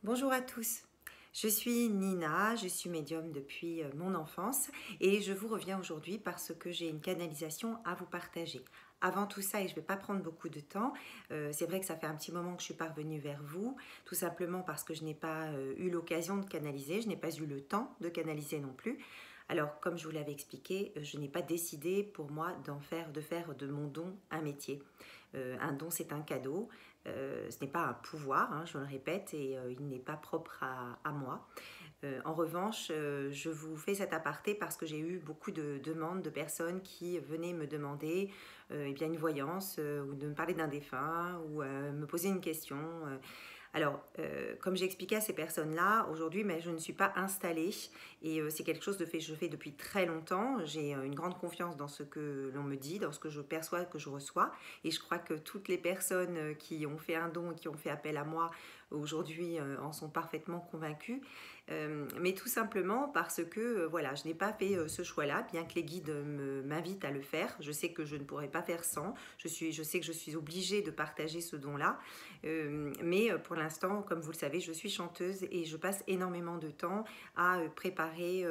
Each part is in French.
Bonjour à tous, je suis Nina, je suis médium depuis mon enfance et je vous reviens aujourd'hui parce que j'ai une canalisation à vous partager. Avant tout ça, et je ne vais pas prendre beaucoup de temps, c'est vrai que ça fait un petit moment que je suis parvenue vers vous, tout simplement parce que je n'ai pas eu l'occasion de canaliser, je n'ai pas eu le temps de canaliser non plus. Alors, comme je vous l'avais expliqué, je n'ai pas décidé pour moi de faire de mon don un métier. Un don, c'est un cadeau. Ce n'est pas un pouvoir, hein, je le répète, et il n'est pas propre à moi. En revanche, je vous fais cet aparté parce que j'ai eu beaucoup de demandes de personnes qui venaient me demander eh bien une voyance ou de me parler d'un défunt ou me poser une question. Alors, comme j'ai expliqué à ces personnes-là, aujourd'hui, mais je ne suis pas installée et c'est quelque chose que je fais depuis très longtemps. J'ai une grande confiance dans ce que l'on me dit, dans ce que je perçois, que je reçois. Et je crois que toutes les personnes qui ont fait un don et qui ont fait appel à moi aujourd'hui en sont parfaitement convaincues. Mais tout simplement parce que voilà, je n'ai pas fait ce choix-là, bien que les guides m'invitent à le faire. Je sais que je ne pourrais pas faire sans. Je sais que je suis obligée de partager ce don-là. Mais pour l'instant, comme vous le savez, je suis chanteuse et je passe énormément de temps à préparer,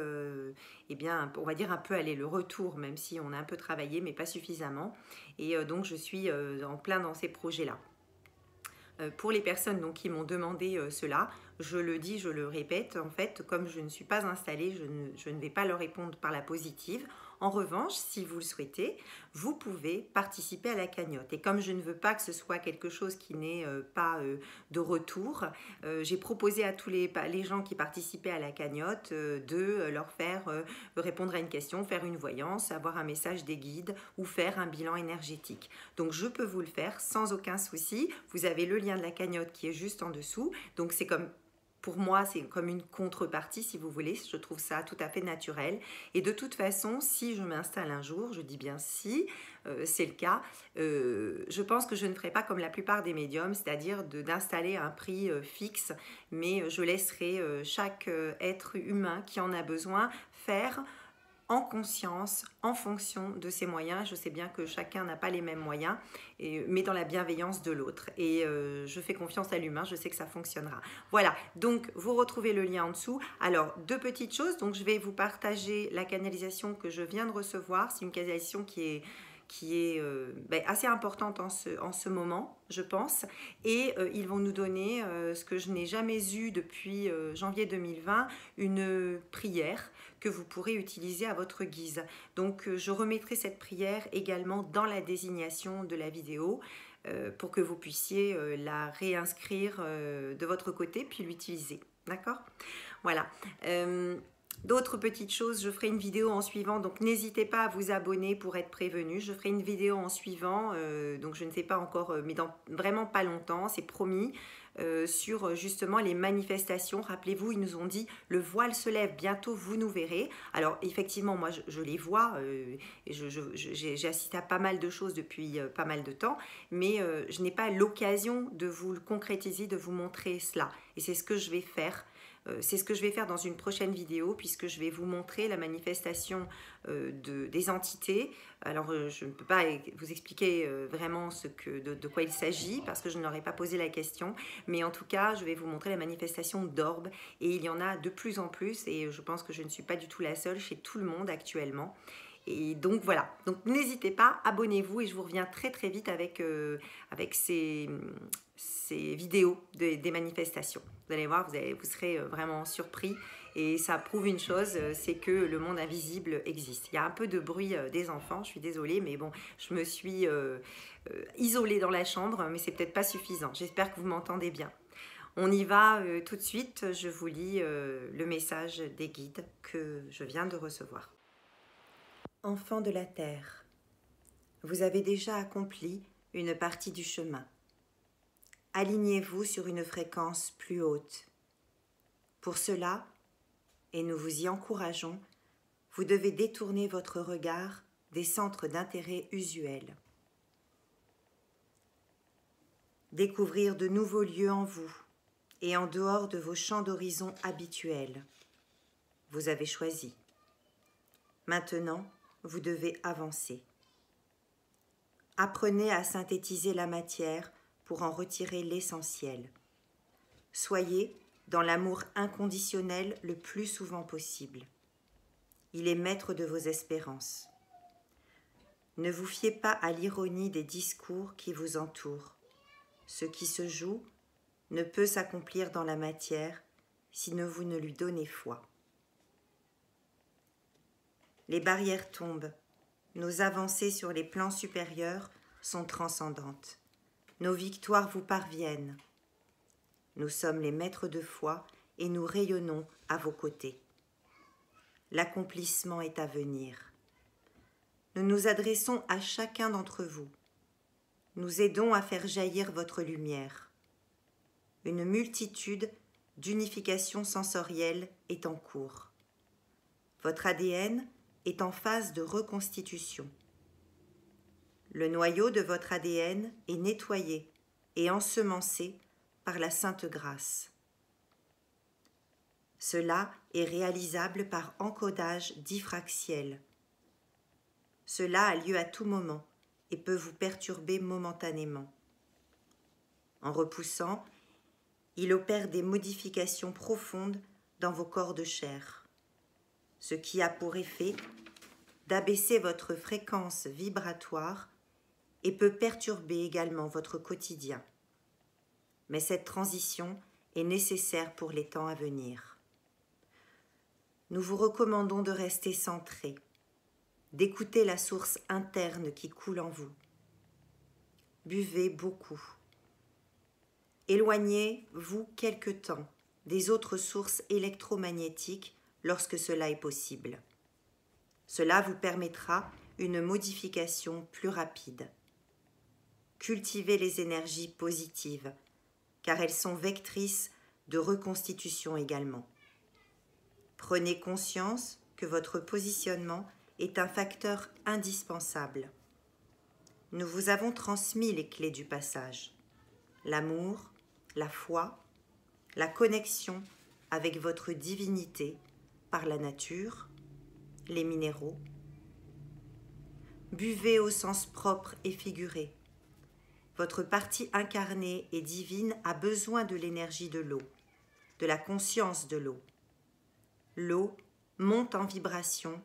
eh bien, on va dire un peu aller le retour, même si on a un peu travaillé, mais pas suffisamment. Et donc, je suis en plein dans ces projets-là. Pour les personnes donc, qui m'ont demandé cela, je le dis, je le répète, en fait, comme je ne suis pas installée, je ne vais pas leur répondre par la positive. En revanche, si vous le souhaitez, vous pouvez participer à la cagnotte. Et comme je ne veux pas que ce soit quelque chose qui n'ait pas de retour, j'ai proposé à tous les gens qui participaient à la cagnotte de leur faire répondre à une question, faire une voyance, avoir un message des guides ou faire un bilan énergétique. Donc je peux vous le faire sans aucun souci. Vous avez le lien de la cagnotte qui est juste en dessous. Donc c'est comme... Pour moi, c'est comme une contrepartie, si vous voulez. Je trouve ça tout à fait naturel. Et de toute façon, si je m'installe un jour, je dis bien si, c'est le cas, je pense que je ne ferai pas comme la plupart des médiums, c'est-à-dire d'installer un prix fixe, mais je laisserai chaque être humain qui en a besoin faire en conscience, en fonction de ses moyens. Je sais bien que chacun n'a pas les mêmes moyens, mais dans la bienveillance de l'autre. Et je fais confiance à l'humain, je sais que ça fonctionnera. Voilà, donc vous retrouvez le lien en dessous. Alors, deux petites choses. Donc, je vais vous partager la canalisation que je viens de recevoir. C'est une canalisation qui est assez importante en ce moment, je pense. Et ils vont nous donner ce que je n'ai jamais eu depuis janvier 2020, une prière que vous pourrez utiliser à votre guise. Donc je remettrai cette prière également dans la désignation de la vidéo pour que vous puissiez la réinscrire de votre côté puis l'utiliser. D'accord? Voilà. D'autres petites choses, je ferai une vidéo en suivant, donc n'hésitez pas à vous abonner pour être prévenu. Je ferai une vidéo en suivant, donc je ne sais pas encore, mais dans vraiment pas longtemps, c'est promis, sur justement les manifestations. Rappelez-vous, ils nous ont dit le voile se lève, bientôt vous nous verrez. Alors effectivement, moi je les vois, j'ai assisté à pas mal de choses depuis pas mal de temps, mais je n'ai pas l'occasion de vous le concrétiser, de vous montrer cela. Et c'est ce que je vais faire. C'est ce que je vais faire dans une prochaine vidéo puisque je vais vous montrer la manifestation des entités. Alors je ne peux pas vous expliquer vraiment de quoi il s'agit parce que je ne leur ai pas posé la question, mais en tout cas je vais vous montrer la manifestation d'orbes et il y en a de plus en plus et je pense que je ne suis pas du tout la seule chez tout le monde actuellement. Et donc voilà, donc n'hésitez pas, abonnez-vous et je vous reviens très très vite avec ces vidéos des manifestations. Vous allez voir, vous serez vraiment surpris et ça prouve une chose, c'est que le monde invisible existe. Il y a un peu de bruit des enfants, je suis désolée, mais bon, je me suis isolée dans la chambre, mais c'est peut-être pas suffisant. J'espère que vous m'entendez bien. On y va tout de suite, je vous lis le message des guides que je viens de recevoir. Enfants de la terre, vous avez déjà accompli une partie du chemin. Alignez-vous sur une fréquence plus haute. Pour cela, et nous vous y encourageons, vous devez détourner votre regard des centres d'intérêt usuels. Découvrir de nouveaux lieux en vous et en dehors de vos champs d'horizon habituels. Vous avez choisi. Maintenant, vous devez avancer. Apprenez à synthétiser la matière pour en retirer l'essentiel. Soyez dans l'amour inconditionnel le plus souvent possible. Il est maître de vos espérances. Ne vous fiez pas à l'ironie des discours qui vous entourent. Ce qui se joue ne peut s'accomplir dans la matière si vous ne lui donnez foi. Les barrières tombent. Nos avancées sur les plans supérieurs sont transcendantes. Nos victoires vous parviennent. Nous sommes les maîtres de foi et nous rayonnons à vos côtés. L'accomplissement est à venir. Nous nous adressons à chacun d'entre vous. Nous aidons à faire jaillir votre lumière. Une multitude d'unifications sensorielles est en cours. Votre ADN est en phase de reconstitution. Le noyau de votre ADN est nettoyé et ensemencé par la Sainte Grâce. Cela est réalisable par encodage diffractiel. Cela a lieu à tout moment et peut vous perturber momentanément. En repoussant, il opère des modifications profondes dans vos corps de chair, ce qui a pour effet d'abaisser votre fréquence vibratoire et peut perturber également votre quotidien. Mais cette transition est nécessaire pour les temps à venir. Nous vous recommandons de rester centré, d'écouter la source interne qui coule en vous. Buvez beaucoup. Éloignez-vous quelque temps des autres sources électromagnétiques lorsque cela est possible. Cela vous permettra une modification plus rapide. Cultivez les énergies positives, car elles sont vectrices de reconstitution également. Prenez conscience que votre positionnement est un facteur indispensable. Nous vous avons transmis les clés du passage, l'amour, la foi, la connexion avec votre divinité par la nature, les minéraux. Buvez au sens propre et figuré. Votre partie incarnée et divine a besoin de l'énergie de l'eau, de la conscience de l'eau. L'eau monte en vibration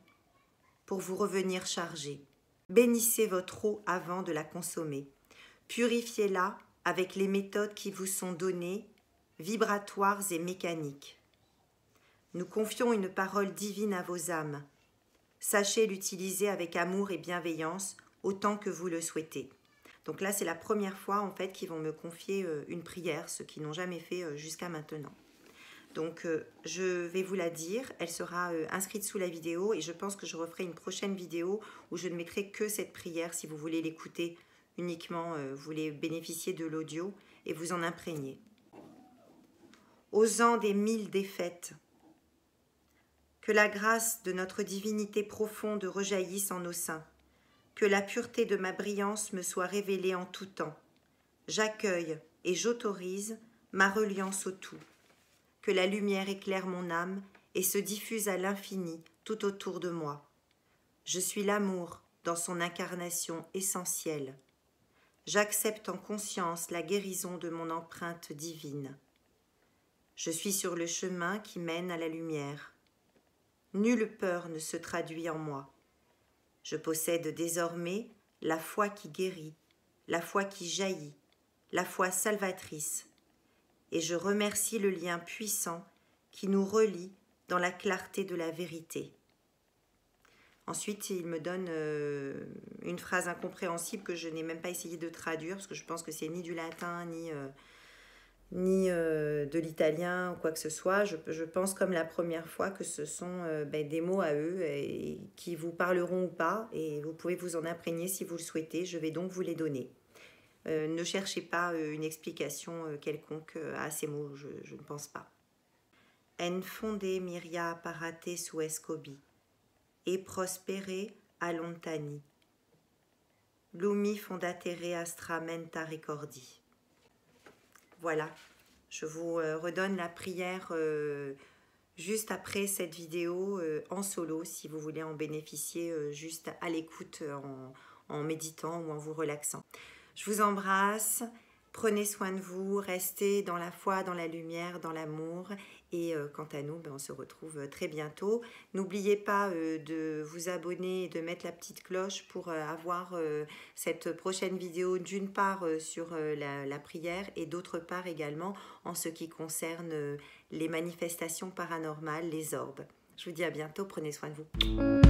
pour vous revenir chargé. Bénissez votre eau avant de la consommer. Purifiez-la avec les méthodes qui vous sont données, vibratoires et mécaniques. Nous confions une parole divine à vos âmes. Sachez l'utiliser avec amour et bienveillance autant que vous le souhaitez. Donc là, c'est la première fois en fait qu'ils vont me confier une prière, ce qu'ils n'ont jamais fait jusqu'à maintenant. Donc je vais vous la dire, elle sera inscrite sous la vidéo et je pense que je referai une prochaine vidéo où je ne mettrai que cette prière si vous voulez l'écouter uniquement, vous voulez bénéficier de l'audio et vous en imprégner. Osant des 1000 défaites, que la grâce de notre divinité profonde rejaillisse en nos seins, que la pureté de ma brillance me soit révélée en tout temps. J'accueille et j'autorise ma reliance au tout. Que la lumière éclaire mon âme et se diffuse à l'infini tout autour de moi. Je suis l'amour dans son incarnation essentielle. J'accepte en conscience la guérison de mon empreinte divine. Je suis sur le chemin qui mène à la lumière. Nulle peur ne se traduit en moi. Je possède désormais la foi qui guérit, la foi qui jaillit, la foi salvatrice, et je remercie le lien puissant qui nous relie dans la clarté de la vérité. Ensuite, il me donne une phrase incompréhensible que je n'ai même pas essayé de traduire, parce que je pense que c'est ni du latin, ni de l'italien ou quoi que ce soit. Je pense comme la première fois que ce sont des mots à eux et qui vous parleront ou pas, et vous pouvez vous en imprégner si vous le souhaitez. Je vais donc vous les donner. Ne cherchez pas une explication quelconque à ces mots, je ne pense pas. En fonde miria parate su escobi, e prospere a lontani. Lumi fondatere astra menta ricordi. Voilà, je vous redonne la prière juste après cette vidéo en solo, si vous voulez en bénéficier juste à l'écoute en méditant ou en vous relaxant. Je vous embrasse, Prenez soin de vous, restez dans la foi, dans la lumière, dans l'amour. Et quant à nous, on se retrouve très bientôt. N'oubliez pas de vous abonner et de mettre la petite cloche pour avoir cette prochaine vidéo, d'une part sur la prière et d'autre part également en ce qui concerne les manifestations paranormales, les orbes. Je vous dis à bientôt, prenez soin de vous.